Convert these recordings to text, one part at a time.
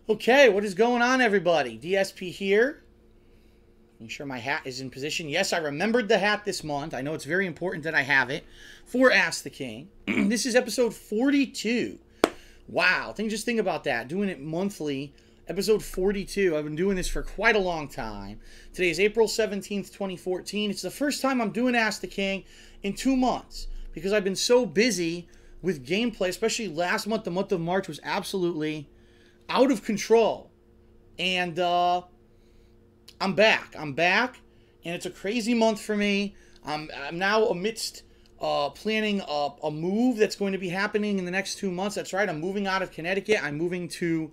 Okay, what is going on, everybody? DSP here. Making sure my hat is in position. Yes, I remembered the hat this month. I know it's very important that I have it for Ask the King. This is episode 42. Wow, just think about that. Doing it monthly. Episode 42. I've been doing this for quite a long time. Today is April 17th, 2014. It's the first time I'm doing Ask the King in 2 months because I've been so busy with gameplay, especially last month. The month of March was absolutely out of control. And I'm back. And it's a crazy month for me. I'm now amidst planning a move that's going to be happening in the next 2 months. That's right. I'm moving out of Connecticut. I'm moving to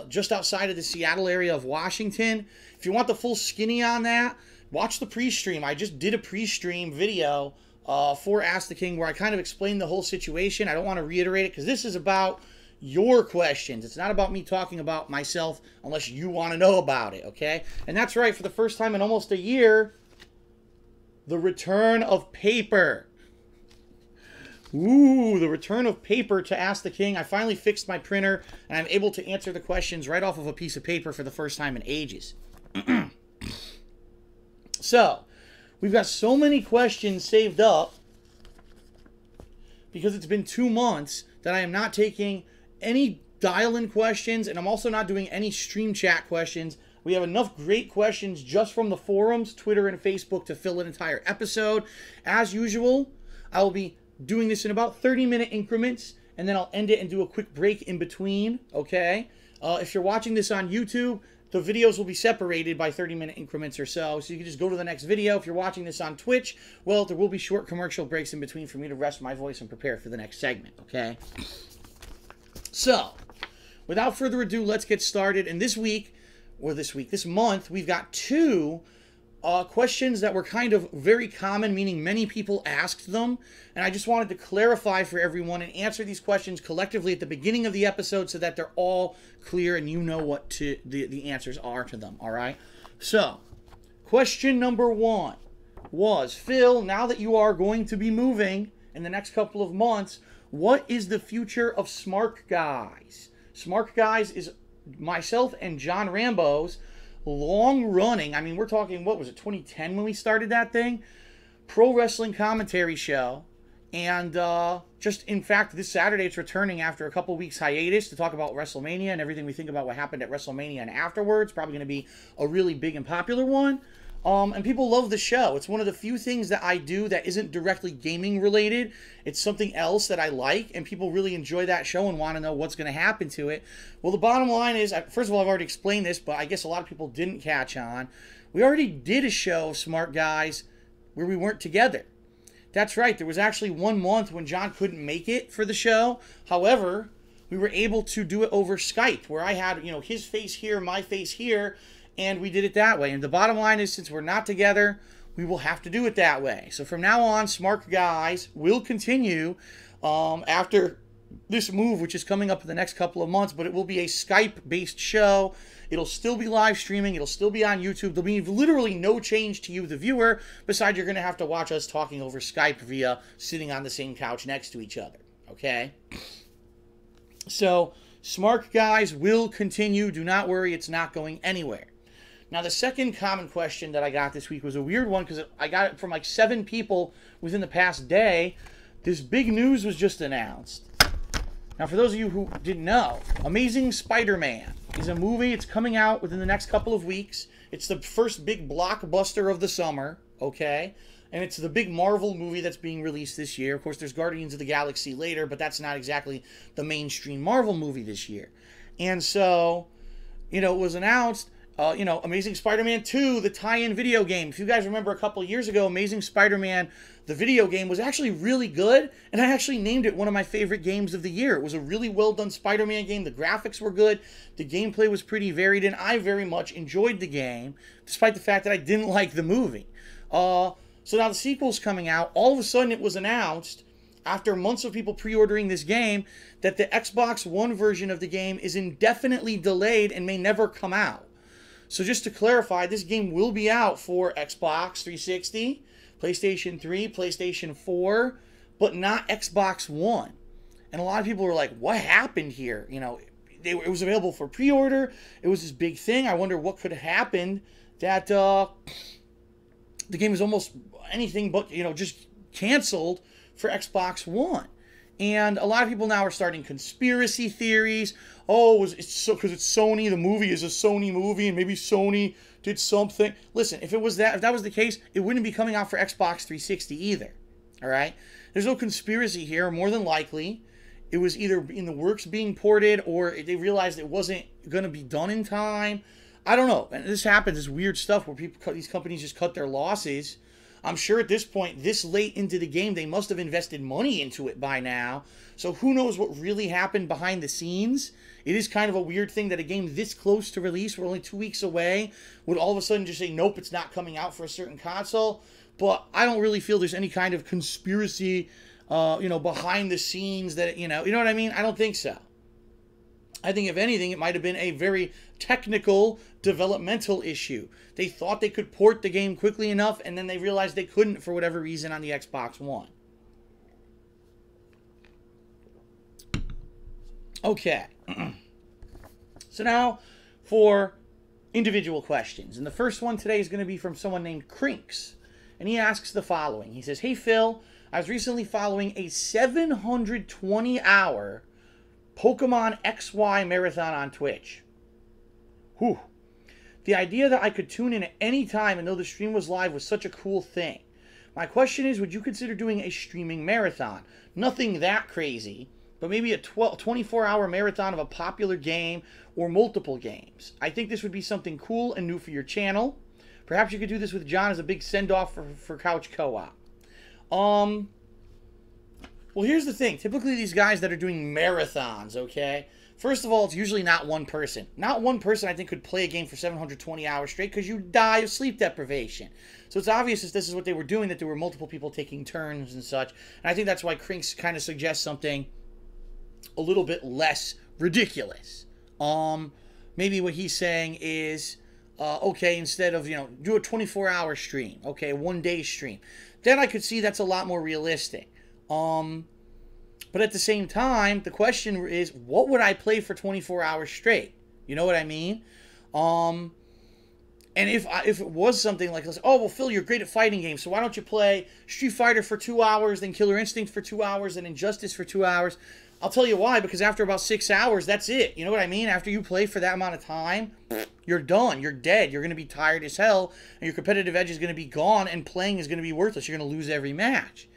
just outside of the Seattle area of Washington. If you want the full skinny on that, watch the pre-stream. I just did a pre-stream video for Ask the King where I kind of explained the whole situation. I don't want to reiterate it because this is about your questions. It's not about me talking about myself unless you want to know about it, okay? And that's right, for the first time in almost a year, the return of paper. Ooh, the return of paper to Ask the King. I finally fixed my printer, and I'm able to answer the questions right off of a piece of paper for the first time in ages. So, we've got so many questions saved up because it's been 2 months that I am not taking any dial-in questions, and I'm also not doing any stream chat questions. We have enough great questions just from the forums, Twitter and Facebook, to fill an entire episode. As usual, I will be doing this in about 30-minute increments, and then I'll end it and do a quick break in between, okay? If you're watching this on YouTube, the videos will be separated by 30-minute increments or so you can just go to the next video. If you're watching this on Twitch, well, there will be short commercial breaks in between for me to rest my voice and prepare for the next segment, okay? So, without further ado, let's get started. And this month, we've got 2 questions that were kind of very common, meaning many people asked them. And I just wanted to clarify for everyone and answer these questions collectively at the beginning of the episode so that they're all clear and you know what the answers are to them, all right? So, question number 1 was, Phil, now that you are going to be moving in the next couple of months, what is the future of Smart Guys? Smart Guys is myself and John Rambo's long-running, I mean, we're talking, what was it, 2010 when we started that thing? Pro wrestling commentary show. And just, in fact, this Saturday it's returning after a couple weeks hiatus to talk about WrestleMania and everything we think about what happened at WrestleMania and afterwards. Probably going to be a really big and popular one. And people love the show. It's one of the few things that I do that isn't directly gaming related. It's something else that I like, and people really enjoy that show and want to know what's going to happen to it. Well, the bottom line is, first of all, I've already explained this, but I guess a lot of people didn't catch on. We already did a show, Smart Guys, where we weren't together. That's right. There was actually 1 month when John couldn't make it for the show. However, we were able to do it over Skype, where I had, his face here, my face here, and we did it that way. And the bottom line is, since we're not together, we will have to do it that way. So from now on, Smart Guys will continue after this move, which is coming up in the next couple of months, but it will be a Skype-based show. It'll still be live streaming. It'll still be on YouTube. There'll be literally no change to you, the viewer, besides you're going to have to watch us talking over Skype via sitting on the same couch next to each other, okay? So, Smart Guys will continue. Do not worry. It's not going anywhere. Now, the second common question that I got this week was a weird one because I got it from like 7 people within the past day. This big news was just announced. Now, for those of you who didn't know, Amazing Spider-Man is a movie. It's coming out within the next couple of weeks. It's the first big blockbuster of the summer, okay? And it's the big Marvel movie that's being released this year. Of course, there's Guardians of the Galaxy later, but that's not exactly the mainstream Marvel movie this year. And so, it was announced... Amazing Spider-Man 2, the tie-in video game. If you guys remember a couple of years ago, Amazing Spider-Man, the video game, was actually really good, and I actually named it one of my favorite games of the year. It was a really well-done Spider-Man game. The graphics were good. The gameplay was pretty varied, and I very much enjoyed the game, despite the fact that I didn't like the movie. So now the sequel's coming out. All of a sudden, it was announced, after months of people pre-ordering this game, that the Xbox One version of the game is indefinitely delayed and may never come out. So just to clarify, this game will be out for Xbox 360, PlayStation 3, PlayStation 4, but not Xbox One. And a lot of people were like, what happened here? it was available for pre-order. It was this big thing. I wonder what could have happened that the game was almost anything but, just canceled for Xbox One. And a lot of people now are starting conspiracy theories. Oh, it's so because it's Sony. The movie is a Sony movie, and maybe Sony did something. Listen, if that was the case, it wouldn't be coming out for Xbox 360 either. All right, there's no conspiracy here. More than likely, it was either in the works being ported, or they realized it wasn't going to be done in time. I don't know. And this happens. This weird stuff where these companies just cut their losses. I'm sure at this point, this late into the game, they must have invested money into it by now. So who knows what really happened behind the scenes. It is kind of a weird thing that a game this close to release, we're only 2 weeks away, would all of a sudden just say, nope, it's not coming out for a certain console. But I don't really feel there's any kind of conspiracy, behind the scenes that, you know what I mean? I don't think so. I think, if anything, it might have been a very technical, developmental issue. They thought they could port the game quickly enough, and then they realized they couldn't for whatever reason on the Xbox One. Okay. So now for individual questions. And the first one today is going to be from someone named Crinks. And he asks the following. He says, "Hey, Phil, I was recently following a 720-hour Pokemon XY marathon on Twitch. Whew. The idea that I could tune in at any time and know the stream was live was such a cool thing. My question is, would you consider doing a streaming marathon? Nothing that crazy, but maybe a 24-hour marathon of a popular game or multiple games. I think this would be something cool and new for your channel. Perhaps you could do this with John as a big send-off for Couch Co-op." Well, here's the thing. Typically, these guys that are doing marathons, okay? First of all, it's usually not one person. Not one person, I think, could play a game for 720 hours straight because you die of sleep deprivation. So it's obvious that this is what they were doing, that there were multiple people taking turns and such. And I think that's why Crinks kind of suggests something a little bit less ridiculous. Maybe what he's saying is, okay, instead of, do a 24-hour stream, okay, a one-day stream. Then I could see that's a lot more realistic. But at the same time, the question is, what would I play for 24 hours straight? You know what I mean? And if it was something like, oh, well, Phil, you're great at fighting games, so why don't you play Street Fighter for 2 hours, then Killer Instinct for 2 hours, and Injustice for 2 hours? I'll tell you why, because after about 6 hours, that's it. You know what I mean? After you play for that amount of time, you're done. You're dead. You're going to be tired as hell, and your competitive edge is going to be gone, and playing is going to be worthless. You're going to lose every match.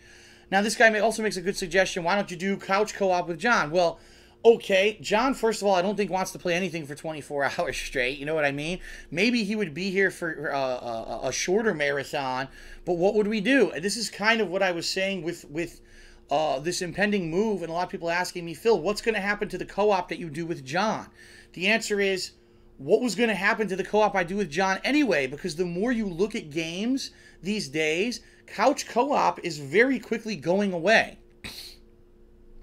Now, this guy also makes a good suggestion. Why don't you do Couch Co-op with John? Well, okay, John, first of all, I don't think wants to play anything for 24 hours straight. You know what I mean? Maybe he would be here for a shorter marathon, but what would we do? This is kind of what I was saying with this impending move, and a lot of people asking me, Phil, what's going to happen to the co-op that you do with John? The answer is, what was going to happen to the co-op I do with John anyway? Because the more you look at games these days, Couch Co-op is very quickly going away.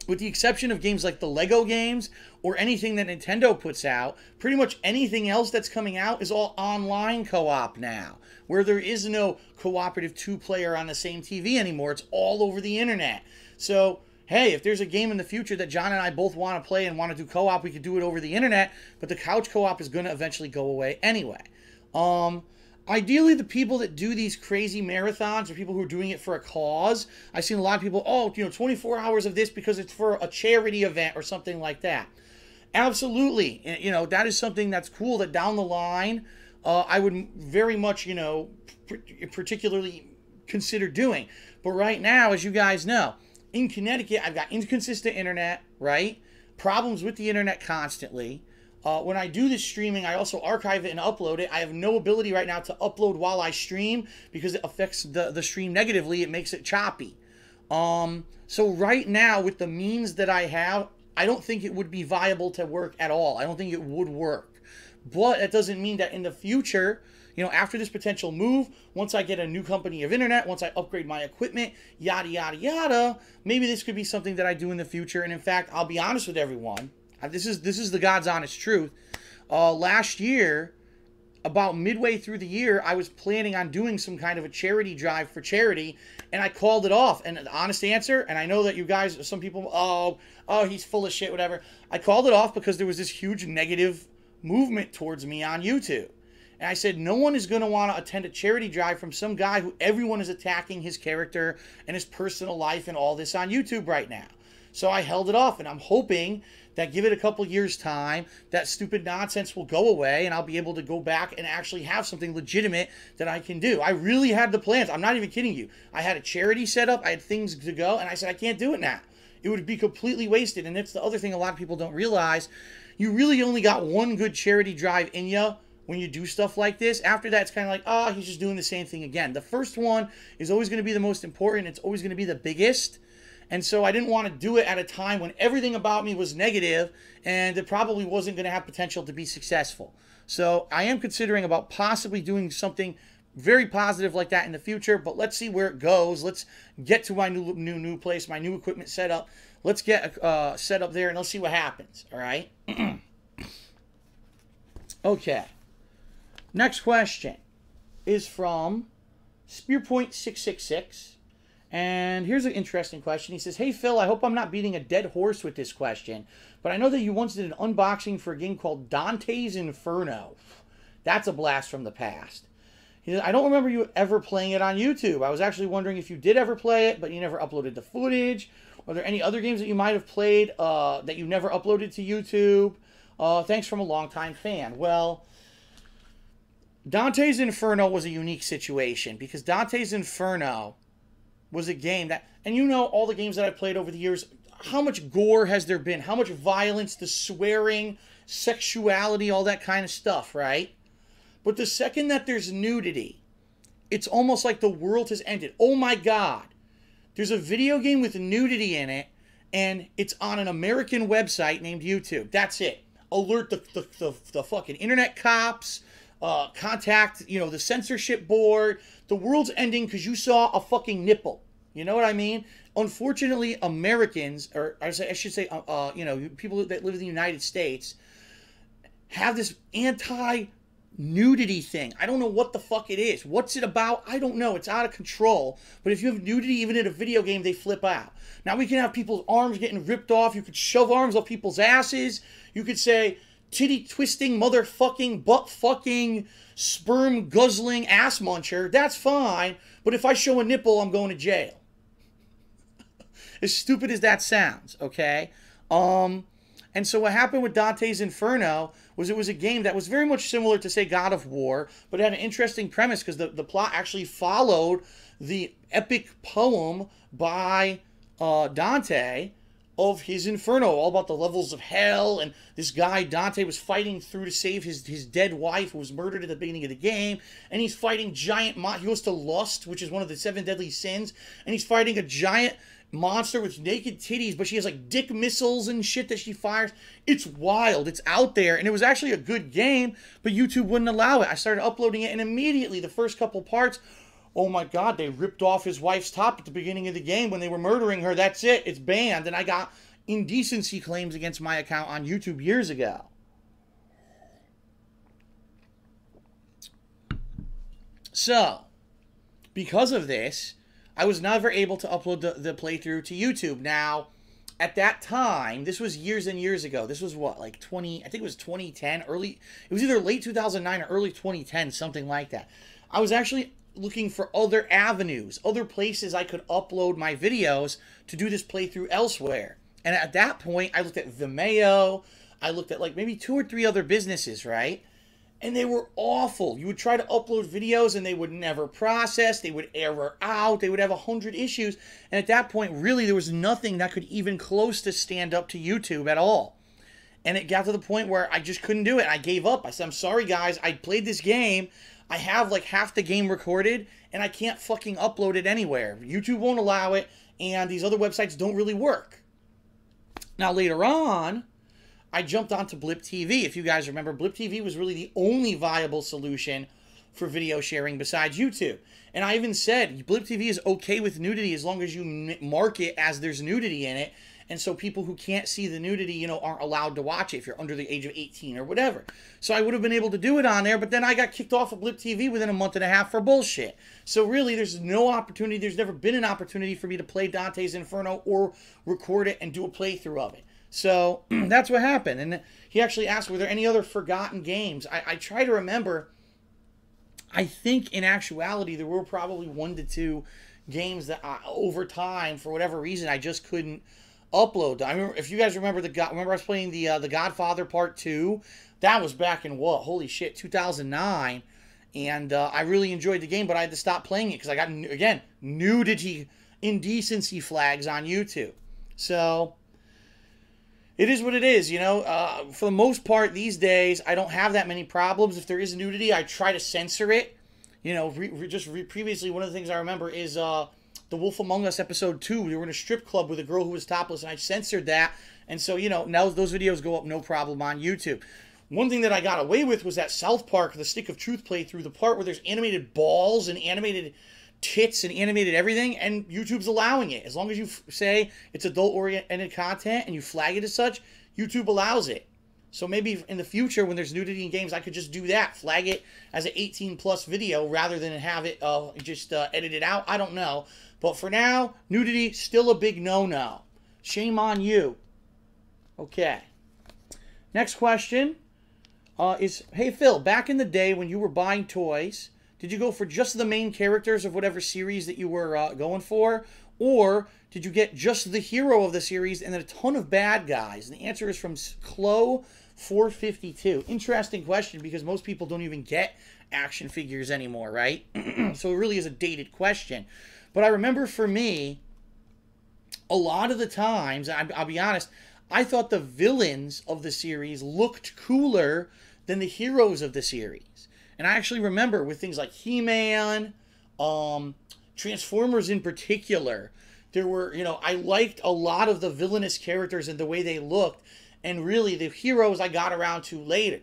With the exception of games like the Lego games or anything that Nintendo puts out, pretty much anything else that's coming out is all online co-op now, where there is no cooperative two-player on the same TV anymore. It's all over the internet. So, hey, if there's a game in the future that John and I both want to play and want to do co-op, we could do it over the internet, but the Couch Co-op is going to eventually go away anyway. Ideally, the people that do these crazy marathons are people who are doing it for a cause. I've seen a lot of people, 24 hours of this because it's for a charity event or something like that. Absolutely. That is something that's cool that down the line, I would very much, particularly consider doing. But right now, as you guys know, in Connecticut, I've got inconsistent internet, right? Problems with the internet constantly. When I do this streaming, I also archive it and upload it. I have no ability right now to upload while I stream because it affects the stream negatively. It makes it choppy. So right now, with the means that I have, I don't think it would be viable to work at all. I don't think it would work. But that doesn't mean that in the future, after this potential move, once I get a new company of internet, once I upgrade my equipment, yada, yada, yada, maybe this could be something that I do in the future. And in fact, I'll be honest with everyone. This is the God's honest truth. Last year, about midway through the year, I was planning on doing some kind of a charity drive for charity, and I called it off. And the honest answer, and I know that you guys, some people, oh, he's full of shit, whatever. I called it off because there was this huge negative movement towards me on YouTube. And I said, no one is going to want to attend a charity drive from some guy who everyone is attacking his character and his personal life and all this on YouTube right now. So I held it off, and I'm hoping that give it a couple years' time, that stupid nonsense will go away, and I'll be able to go back and actually have something legitimate that I can do. I really had the plans. I'm not even kidding you. I had a charity set up. I had things to go, and I said, I can't do it now. It would be completely wasted. And that's the other thing a lot of people don't realize. You really only got one good charity drive in you when you do stuff like this. After that, it's kind of like, oh, he's just doing the same thing again. The first one is always going to be the most important. It's always going to be the biggest. And so I didn't want to do it at a time when everything about me was negative and it probably wasn't going to have potential to be successful. So I am considering about possibly doing something very positive like that in the future, but let's see where it goes. Let's get to my new place, my new equipment set up. Let's get set up there and let's see what happens. All right. Okay. Next question is from Spearpoint666. And here's an interesting question. He says, hey, Phil, I hope I'm not beating a dead horse with this question, but I know that you once did an unboxing for a game called Dante's Inferno. That's a blast from the past. He says, I don't remember you ever playing it on YouTube. I was actually wondering if you did ever play it, but you never uploaded the footage. Are there any other games that you might have played that you never uploaded to YouTube? Thanks from a longtime fan. Well, Dante's Inferno was a unique situation because Dante's Inferno was a game that, and you know all the games that I've played over the years, how much gore has there been? How much violence, the swearing, sexuality, all that kind of stuff, right? But the second that there's nudity, it's almost like the world has ended. Oh my God. There's a video game with nudity in it, and it's on an American website named YouTube. That's it. Alert the fucking internet cops, contact, the censorship board. The world's ending because you saw a fucking nipple. You know what I mean? Unfortunately, Americans, or I should say, people that live in the United States, have this anti-nudity thing. I don't know what the fuck it is. What's it about? I don't know. It's out of control. But if you have nudity, even in a video game, they flip out. Now, we can have people's arms getting ripped off. You could shove arms up people's asses. You could say, titty twisting, motherfucking, butt fucking, sperm guzzling ass muncher. That's fine. But if I show a nipple, I'm going to jail. As stupid as that sounds, okay? And so what happened with Dante's Inferno was it was a game that was very much similar to, say, God of War, but it had an interesting premise because the plot actually followed the epic poem by Dante of his Inferno, all about the levels of hell, and this guy Dante was fighting through to save his dead wife who was murdered at the beginning of the game, and he's fighting giant he goes to lust, which is one of the 7 deadly sins, and he's fighting a giant monster with naked titties, but she has like dick missiles and shit that she fires. It's wild. It's out there, and it was actually a good game, but YouTube wouldn't allow it. I started uploading it, and immediately the first couple parts, oh my God, they ripped off his wife's top at the beginning of the game when they were murdering her. That's it. It's banned. And I got indecency claims against my account on YouTube years ago. So, because of this, I was never able to upload the playthrough to YouTube. Now, at that time, this was years and years ago. This was what, like I think it was 2010, it was either late 2009 or early 2010, something like that. I was actually looking for other avenues, other places I could upload my videos to do this playthrough elsewhere. And at that point, I looked at Vimeo. I looked at like maybe 2 or 3 other businesses, right? And they were awful. You would try to upload videos and they would never process. They would error out. They would have 100 issues. And at that point, really, there was nothing that could even close to stand up to YouTube at all. And it got to the point where I just couldn't do it. I gave up. I said, I'm sorry, guys. I played this game. I have like half the game recorded, and I can't fucking upload it anywhere. YouTube won't allow it, and these other websites don't really work. Now, later on, I jumped onto Blip TV. If you guys remember, Blip TV was really the only viable solution for video sharing besides YouTube. And I even said, Blip TV is okay with nudity as long as you mark it as there's nudity in it. and so people who can't see the nudity, you know, aren't allowed to watch it if you're under the age of 18 or whatever. So I would have been able to do it on there, but then I got kicked off of Blip TV within a month and a half for bullshit. So really, there's no opportunity, there's never been an opportunity for me to play Dante's Inferno or record it and do a playthrough of it. So that's what happened. And he actually asked, were there any other forgotten games? I try to remember. I think in actuality, there were probably 1 to 2 games that over time, for whatever reason, I just couldn't upload. I remember, if you guys remember remember I was playing the Godfather Part 2. That was back in what? Holy shit, 2009. And I really enjoyed the game, but I had to stop playing it because I got, again, nudity, indecency flags on YouTube. So it is what it is, you know. For the most part, these days, I don't have that many problems. If there is nudity, I try to censor it. You know, previously, one of the things I remember is The Wolf Among Us episode 2. We were in a strip club with a girl who was topless, and I censored that. And so, you know, now those videos go up no problem on YouTube. One thing that I got away with was that South Park, the Stick of Truth playthrough, the part where there's animated balls and animated tits and animated everything, and YouTube's allowing it. As long as you say it's adult-oriented content and you flag it as such, YouTube allows it. So maybe in the future, when there's nudity in games, I could just do that. Flag it as an 18-plus video rather than have it just edited out. I don't know. But for now, nudity, still a big no-no. Shame on you. Okay. Next question is, hey, Phil, back in the day when you were buying toys, did you go for just the main characters of whatever series that you were going for? Or did you get just the hero of the series and then a ton of bad guys? And the answer is from Clo452. Interesting question because most people don't even get action figures anymore, right? So it really is a dated question. But I remember for me, a lot of the times, I'll be honest, I thought the villains of the series looked cooler than the heroes of the series. And I actually remember with things like He-Man, Transformers in particular, there were, you know, I liked a lot of the villainous characters and the way they looked. And really, the heroes I got around to later.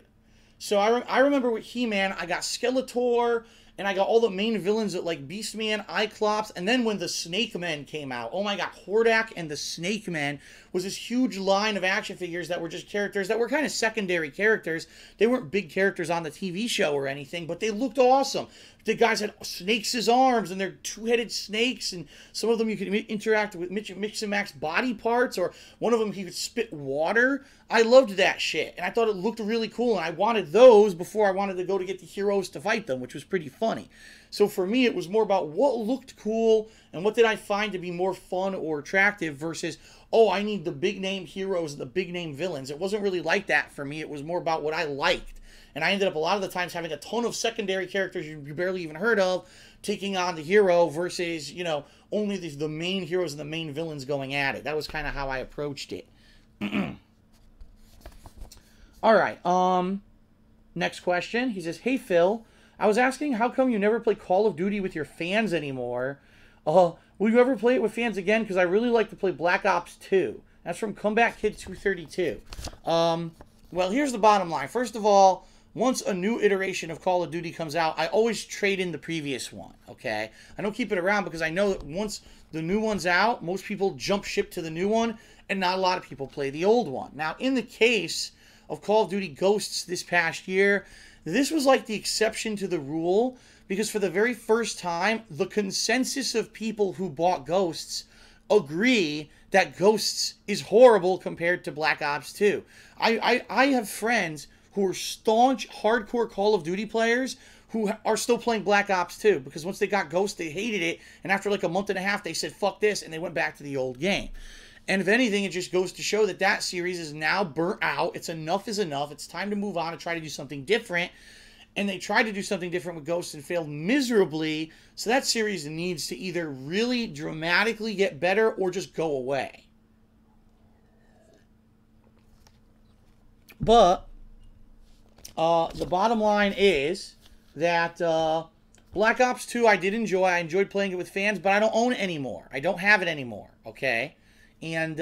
So I remember with He-Man, I got Skeletor, and I got all the main villains like Beastman, Cyclops, and then when the Snake Men came out, oh my god, Hordak and the Snake Men was this huge line of action figures that were just characters that were kind of secondary characters. They weren't big characters on the TV show or anything, but they looked awesome. The guys had snakes' arms, and they're two-headed snakes, and some of them you could interact with, mix and match body parts, or one of them he could spit water. I loved that shit, and I thought it looked really cool, and I wanted those before I wanted to go to get the heroes to fight them, which was pretty funny. So for me, it was more about what looked cool, and what did I find to be more fun or attractive versus, oh, I need the big-name heroes and the big-name villains. It wasn't really like that for me. It was more about what I liked. And I ended up a lot of the times having a ton of secondary characters you barely even heard of taking on the hero versus, you know, only the main heroes and the main villains going at it. That was kind of how I approached it. All right. Next question. He says, hey, Phil, I was asking how come you never play Call of Duty with your fans anymore? Will you ever play it with fans again? Because I really like to play Black Ops 2. That's from Comeback Kid 232. Well, here's the bottom line. First of all, once a new iteration of Call of Duty comes out, I always trade in the previous one, okay? I don't keep it around because I know that once the new one's out, most people jump ship to the new one, and not a lot of people play the old one. Now, in the case of Call of Duty Ghosts this past year, this was like the exception to the rule, because for the very first time, the consensus of people who bought Ghosts agree that Ghosts is horrible compared to Black Ops 2. I have friends who are staunch, hardcore Call of Duty players who are still playing Black Ops 2 because once they got Ghost, they hated it, and after like a month and a half, they said, fuck this, and they went back to the old game. And if anything, it just goes to show that that series is now burnt out. It's enough is enough. It's time to move on and try to do something different. And they tried to do something different with Ghost and failed miserably, so that series needs to either really dramatically get better or just go away. But the bottom line is that Black Ops 2 I did enjoy. I enjoyed playing it with fans, but I don't own it anymore. I don't have it anymore, okay? And,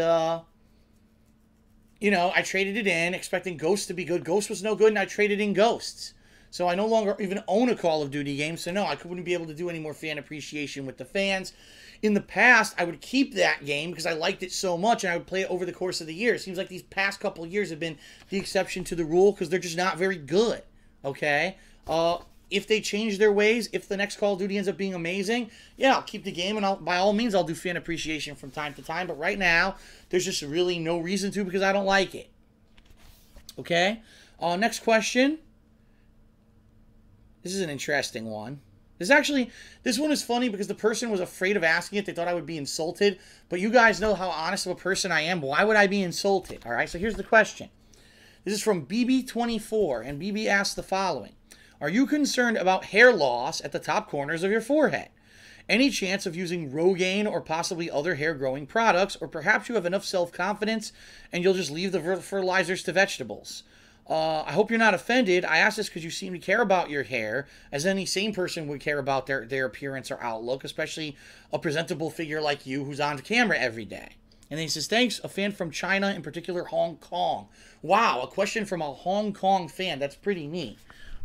you know, I traded it in expecting Ghosts to be good. Ghost was no good, and I traded in Ghosts. So I no longer even own a Call of Duty game. So no, I wouldn't be able to do any more fan appreciation with the fans. In the past, I would keep that game because I liked it so much, and I would play it over the course of the year. It seems like these past couple of years have been the exception to the rule because they're just not very good. Okay? If they change their ways, if the next Call of Duty ends up being amazing, yeah, I'll keep the game, and by all means, I'll do fan appreciation from time to time. But right now, there's just really no reason to because I don't like it. Okay? Next question. This is an interesting one. This one is funny because the person was afraid of asking it. They thought I would be insulted. But you guys know how honest of a person I am. Why would I be insulted? All right, so here's the question. This is from BB24, and BB asks the following. Are you concerned about hair loss at the top corners of your forehead? Any chance of using Rogaine or possibly other hair growing products? Or perhaps you have enough self-confidence and you'll just leave the fertilizers to vegetables? I hope you're not offended. I ask this because you seem to care about your hair, as any sane person would care about their appearance or outlook, especially a presentable figure like you who's on camera every day. And then he says, thanks, a fan from China, in particular Hong Kong. Wow, a question from a Hong Kong fan. That's pretty neat.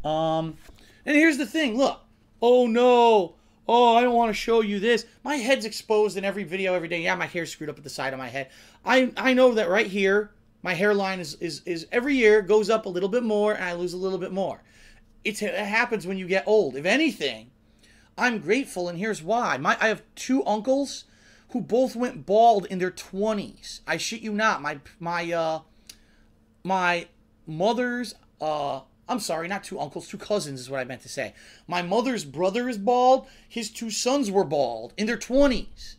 And here's the thing. Look. Oh, no. Oh, I don't want to show you this. My head's exposed in every video every day. Yeah, my hair's screwed up at the side of my head. I know that right here, my hairline is every year goes up a little bit more and I lose a little bit more. It happens when you get old. If anything, I'm grateful, and here's why. I have two uncles who both went bald in their 20s. I shit you not. My mother's I'm sorry, not two uncles, two cousins is what I meant to say. My mother's brother is bald. His two sons were bald in their 20s.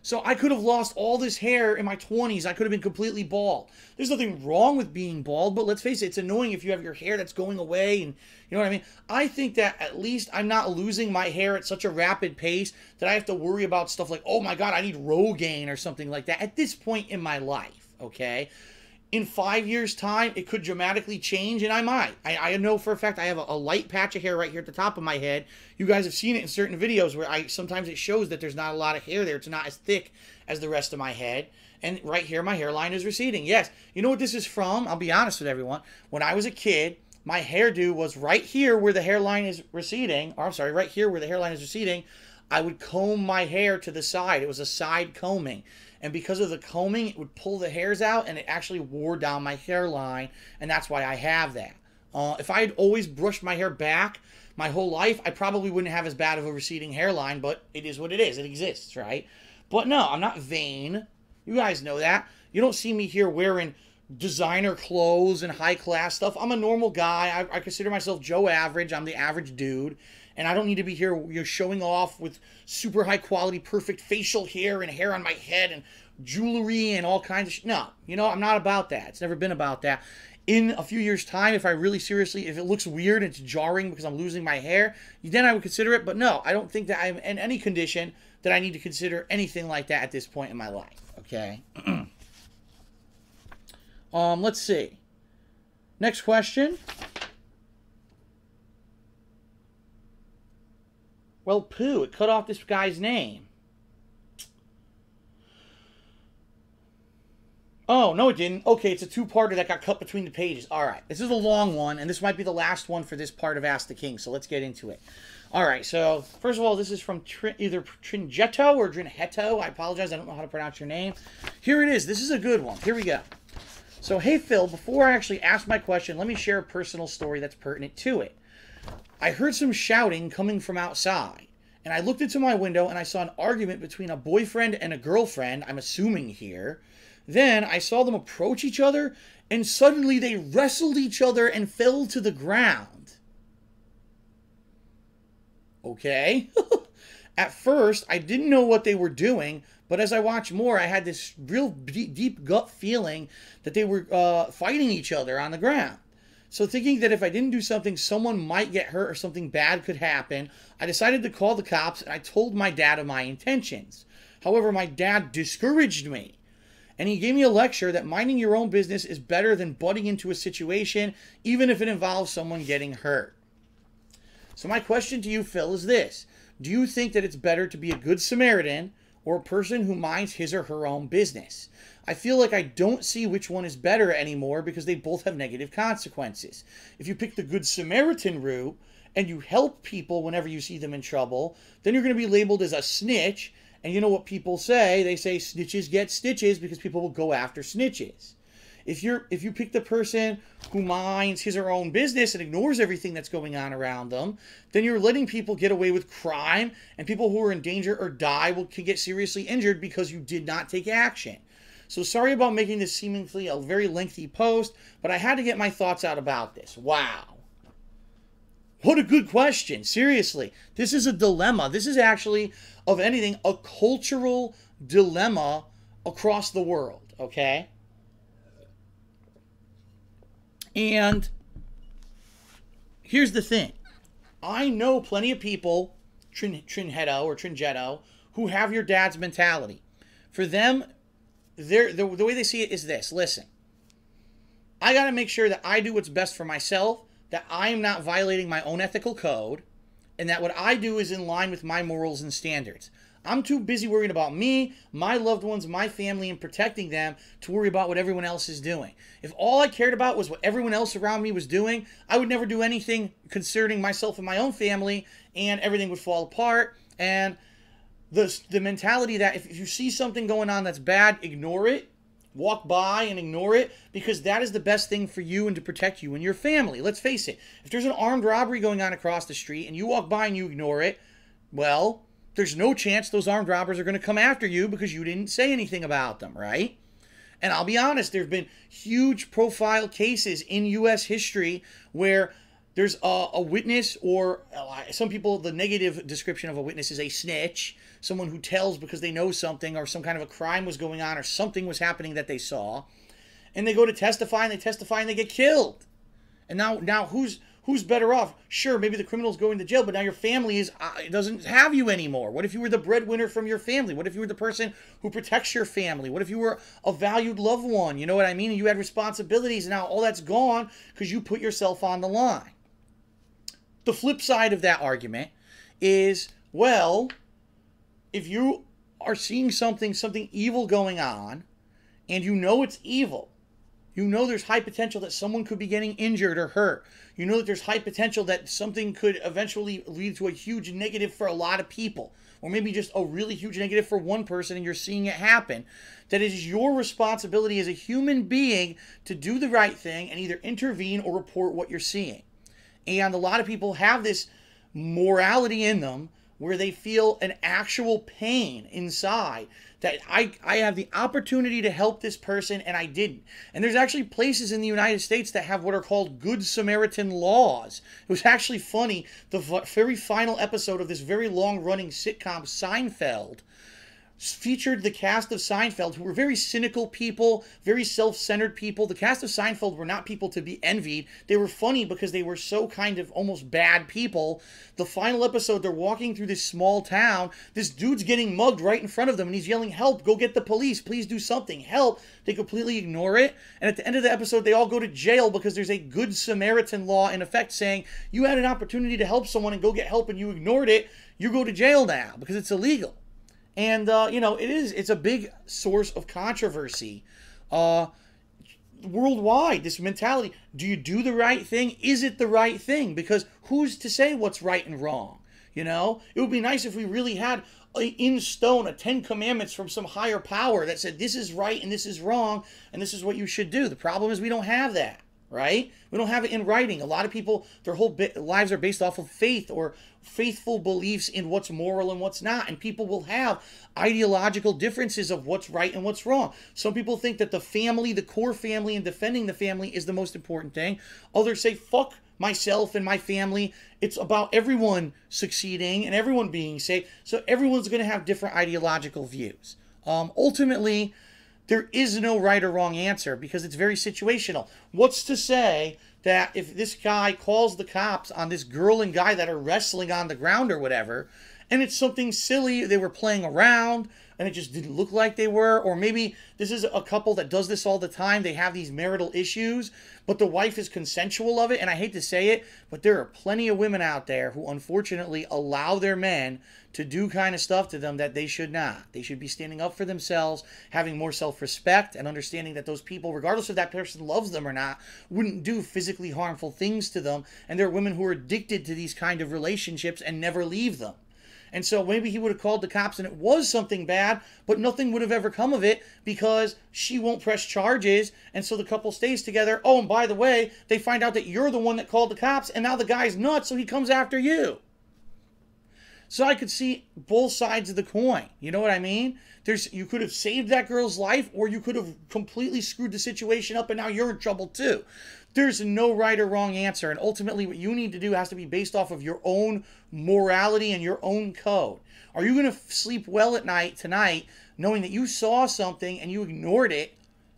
So I could have lost all this hair in my 20s. I could have been completely bald. There's nothing wrong with being bald, but let's face it, it's annoying if you have your hair that's going away, and you know what I mean? I think that at least I'm not losing my hair at such a rapid pace that I have to worry about stuff like, oh my God, I need Rogaine or something like that at this point in my life, okay? In 5 years' time, it could dramatically change, and I might. I know for a fact I have a light patch of hair right here at the top of my head. You guys have seen it in certain videos where sometimes it shows that there's not a lot of hair there. It's not as thick as the rest of my head. And right here, my hairline is receding. Yes, you know what this is from? I'll be honest with everyone. When I was a kid, my hairdo was right here where the hairline is receding. Or I'm sorry, right here where the hairline is receding. I would comb my hair to the side. It was a side combing. And because of the combing, it would pull the hairs out, and it actually wore down my hairline, and that's why I have that. If I had always brushed my hair back my whole life, I probably wouldn't have as bad of a receding hairline, but it is what it is. It exists, right? But no, I'm not vain. You guys know that. You don't see me here wearing designer clothes and high-class stuff. I'm a normal guy. I consider myself Joe Average. I'm the average dude. And I don't need to be here showing off with super high quality, perfect facial hair and hair on my head and jewelry and all kinds of shit. No, you know, I'm not about that. It's never been about that. In a few years' time, if it looks weird and it's jarring because I'm losing my hair, then I would consider it. But no, I don't think that I'm in any condition that I need to consider anything like that at this point in my life. Okay. Let's see. Next question. Well, poo, it cut off this guy's name. Oh, no it didn't. Okay, it's a two-parter that got cut between the pages. All right, this is a long one, and this might be the last one for this part of Ask the King, so let's get into it. All right, so first of all, this is from either Tringetto or Drinhetto. I apologize, I don't know how to pronounce your name. Here it is. This is a good one. Here we go. So, hey, Phil, before I actually ask my question, let me share a personal story that's pertinent to it. I heard some shouting coming from outside, and I looked into my window and I saw an argument between a boyfriend and a girlfriend, I'm assuming here. Then I saw them approach each other, and suddenly they wrestled each other and fell to the ground. Okay. At first, I didn't know what they were doing, but as I watched more, I had this real deep gut feeling that they were fighting each other on the ground. So thinking that if I didn't do something, someone might get hurt or something bad could happen, I decided to call the cops, and I told my dad of my intentions. However, my dad discouraged me, and he gave me a lecture that minding your own business is better than butting into a situation, even if it involves someone getting hurt. So my question to you, Phil, is this. Do you think that it's better to be a good Samaritan or a person who minds his or her own business. I feel like I don't see which one is better anymore because they both have negative consequences. If you pick the Good Samaritan route and you help people whenever you see them in trouble, then you're going to be labeled as a snitch. And you know what people say? They say snitches get stitches because people will go after snitches. If you pick the person who minds his or her own business and ignores everything that's going on around them, then you're letting people get away with crime, and people who are in danger or die can get seriously injured because you did not take action. So sorry about making this seemingly a very lengthy post, but I had to get my thoughts out about this. Wow. What a good question. Seriously, this is a dilemma. This is actually, of anything, a cultural dilemma across the world, okay? And here's the thing. I know plenty of people, Trinhetto, who have your dad's mentality. For them, the way they see it is this. Listen, I got to make sure that I do what's best for myself, that I am not violating my own ethical code, and that what I do is in line with my morals and standards. I'm too busy worrying about me, my loved ones, my family, and protecting them to worry about what everyone else is doing. If all I cared about was what everyone else around me was doing, I would never do anything concerning myself and my own family, and everything would fall apart. And the mentality that if you see something going on that's bad, ignore it, walk by and ignore it, because that is the best thing for you and to protect you and your family. Let's face it. If there's an armed robbery going on across the street and you walk by and you ignore it, well, there's no chance those armed robbers are going to come after you because you didn't say anything about them, right? And I'll be honest, there have been huge profile cases in U.S. history where there's a witness, or some people, the negative description of a witness is a snitch, someone who tells because they know something, or some kind of a crime was going on, or something was happening that they saw, and they go to testify, and they get killed. And now who's better off? Sure, maybe the criminal's going to jail, but now your family doesn't have you anymore. What if you were the breadwinner from your family? What if you were the person who protects your family? What if you were a valued loved one? You know what I mean? And you had responsibilities, and now all that's gone because you put yourself on the line. The flip side of that argument is, well, if you are seeing something evil going on, and you know it's evil, you know there's high potential that someone could be getting injured or hurt, you know that there's high potential that something could eventually lead to a huge negative for a lot of people, or maybe just a really huge negative for one person, and you're seeing it happen, that it is your responsibility as a human being to do the right thing and either intervene or report what you're seeing. And a lot of people have this morality in them where they feel an actual pain inside that I have the opportunity to help this person and I didn't. And there's actually places in the United States that have what are called Good Samaritan laws. It was actually funny, the very final episode of this very long-running sitcom Seinfeld featured the cast of Seinfeld, who were very cynical people, very self-centered people. The cast of Seinfeld were not people to be envied. They were funny because they were so kind of almost bad people. The final episode, they're walking through this small town. This dude's getting mugged right in front of them, and he's yelling, "Help, go get the police, please do something, help." They completely ignore it. And at the end of the episode, they all go to jail because there's a Good Samaritan law in effect saying, you had an opportunity to help someone and go get help and you ignored it, you go to jail now because it's illegal. And, it's a big source of controversy worldwide, this mentality. Do you do the right thing? Is it the right thing? Because who's to say what's right and wrong? You know, it would be nice if we really had in stone a 10 commandments from some higher power that said this is right and this is wrong and this is what you should do. The problem is we don't have that. Right? We don't have it in writing. A lot of people, their whole lives are based off of faith or faithful beliefs in what's moral and what's not. And people will have ideological differences of what's right and what's wrong. Some people think that the family, the core family, and defending the family is the most important thing. Others say, fuck myself and my family. It's about everyone succeeding and everyone being safe. So everyone's going to have different ideological views. Ultimately, there is no right or wrong answer because it's very situational. What's to say that if this guy calls the cops on this girl and guy that are wrestling on the ground or whatever, and it's something silly. They were playing around and it just didn't look like they were. Or maybe this is a couple that does this all the time. They have these marital issues, but the wife is consensual of it. And I hate to say it, but there are plenty of women out there who unfortunately allow their men to do kind of stuff to them that they should not. They should be standing up for themselves, having more self-respect, and understanding that those people, regardless if that person loves them or not, wouldn't do physically harmful things to them. And there are women who are addicted to these kind of relationships and never leave them. And so maybe he would have called the cops and it was something bad, but nothing would have ever come of it because she won't press charges. And so the couple stays together. Oh, and by the way, they find out that you're the one that called the cops, and now the guy's nuts, so he comes after you. So I could see both sides of the coin. You know what I mean? You could have saved that girl's life, or you could have completely screwed the situation up and now you're in trouble too. There's no right or wrong answer. And ultimately what you need to do has to be based off of your own morality and your own code. Are you going to sleep well at night tonight knowing that you saw something and you ignored it,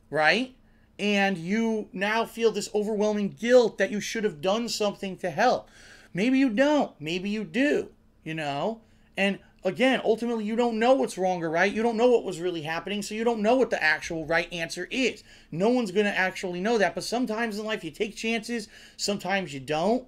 right? And you now feel this overwhelming guilt that you should have done something to help. Maybe you don't. Maybe you do. You know, and again, ultimately, you don't know what's wrong or right. You don't know what was really happening, so you don't know what the actual right answer is. No one's going to actually know that, but sometimes in life you take chances, sometimes you don't.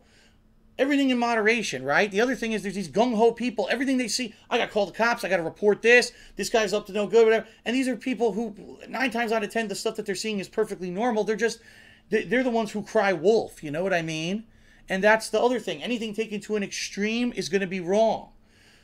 Everything in moderation, right? The other thing is there's these gung-ho people. Everything they see, I got to call the cops, I got to report this guy's up to no good, whatever. And these are people who, 9 times out of 10, the stuff that they're seeing is perfectly normal. They're the ones who cry wolf, you know what I mean? And that's the other thing. Anything taken to an extreme is going to be wrong.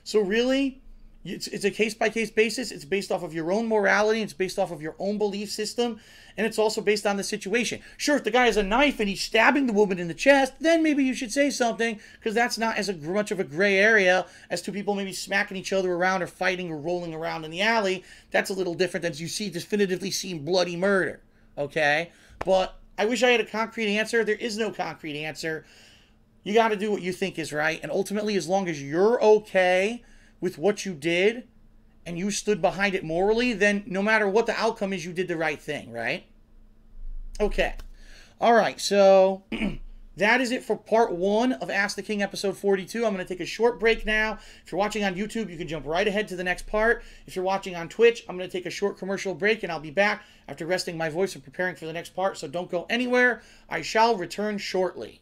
So really, it's a case-by-case basis. It's based off of your own morality. It's based off of your own belief system. And it's also based on the situation. Sure, if the guy has a knife and he's stabbing the woman in the chest, then maybe you should say something, because that's not as much of a gray area as to people maybe smacking each other around or fighting or rolling around in the alley. That's a little different than you definitively seeing bloody murder. Okay? But I wish I had a concrete answer. There is no concrete answer. You got to do what you think is right. And ultimately, as long as you're okay with what you did and you stood behind it morally, then no matter what the outcome is, you did the right thing, right? Okay. All right. So that is it for part 1 of Ask the King episode 42. I'm going to take a short break now. If you're watching on YouTube, you can jump right ahead to the next part. If you're watching on Twitch, I'm going to take a short commercial break and I'll be back after resting my voice and preparing for the next part. So don't go anywhere. I shall return shortly.